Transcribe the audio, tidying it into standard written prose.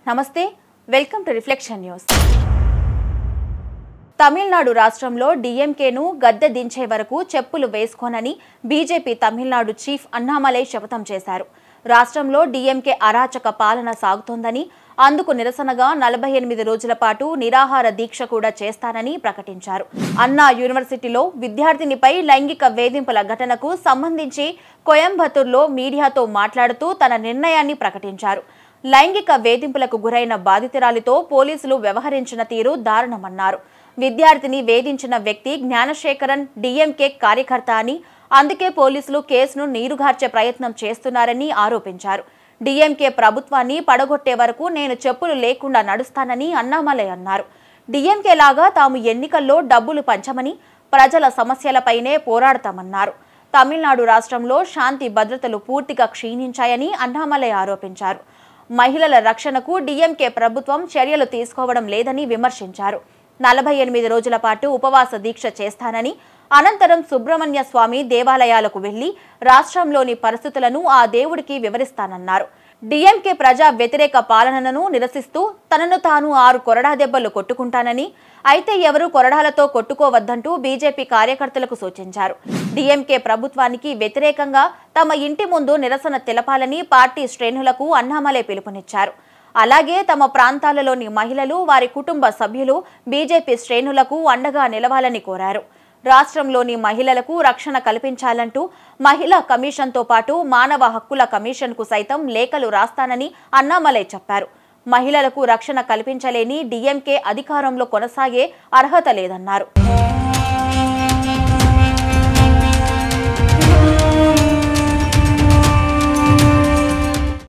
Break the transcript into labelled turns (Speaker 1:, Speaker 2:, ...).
Speaker 1: నమస్తే welcome to reflection news. Tamil Nadu రాష్ట్రంలో డీఎంకేను గద్దె దించే వరకు చెప్పులు వేసుకోనని బీజేపీ తమిళనాడు చీఫ్ అన్నామలై శపథం చేశారు. రాష్ట్రంలో డీఎంకే అరాచక పాలన సాగుతోందని, అందుకు నిరసనగా 48 రోజుల పాటు నిరాహార దీక్ష కూడా చేస్తానని ప్రకటించారు. అన్నా యూనివర్సిటీలో విద్యార్థినిపై లైంగిక వేధింపుల ఘటనకు సంబంధించి కోయంబత్తూరులో మీడియాతో మాట్లాడుతూ తన నిర్ణయాన్ని ప్రకటించారు. లైంగిక వేధింపులకు గురైన బాధితురాలితో పోలీసులు వ్యవహరించిన తీరు దారుణమన్నారు. విద్యార్థిని వేధించిన వ్యక్తి జ్ఞానశేఖరన్ డీఎంకే కార్యకర్త అని, అందుకే పోలీసులు కేసును నీరుగార్చే ప్రయత్నం చేస్తున్నారని ఆరోపించారు. డీఎంకే ప్రభుత్వాన్ని పడగొట్టే వరకు నేను చెప్పులు లేకుండా నడుస్తానని అన్నామలై అన్నారు. డీఎంకే లాగా తాము ఎన్నికల్లో డబ్బులు పంచమని, ప్రజల సమస్యలపైనే పోరాడతామన్నారు. తమిళనాడు రాష్ట్రంలో శాంతి భద్రతలు పూర్తిగా క్షీణించాయని అన్నామలై ఆరోపించారు. మహిళల రక్షణకు డీఎంకే ప్రభుత్వం చర్యలు తీసుకోవడం లేదని విమర్శించారు. 48 రోజుల పాటు ఉపవాస దీక్ష చేస్తానని, అనంతరం సుబ్రహ్మణ్య స్వామి దేవాలయాలకు వెళ్లి రాష్ట్రంలోని పరిస్థితులను ఆ దేవుడికి వివరిస్తానన్నారు. డీఎంకే ప్రజా వ్యతిరేక పాలనను నిరసిస్తూ తనను తాను 6 కొరడా దెబ్బలు కొట్టుకుంటానని, అయితే ఎవరూ కొరడాలతో కొట్టుకోవద్దంటూ బీజేపీ కార్యకర్తలకు సూచించారు. డీఎంకే ప్రభుత్వానికి వ్యతిరేకంగా తమ ఇంటి ముందు నిరసన తెలపాలని పార్టీ శ్రేణులకు అన్నామలై పిలుపునిచ్చారు. అలాగే తమ ప్రాంతాలలోని మహిళలు, వారి కుటుంబ సభ్యులు బీజేపీ శ్రేణులకు అండగా నిలవాలని కోరారు. రాష్ట్రంలోని మహిళలకు రక్షణ కల్పించాలంటూ మహిళా కమిషన్తో పాటు మానవ హక్కుల కమిషన్కు సైతం లేఖలు రాస్తానని అన్నామలై చెప్పారు. మహిళలకు రక్షణ కల్పించలేని డీఎంకే అధికారంలో కొనసాగే అర్హత లేదన్నారు.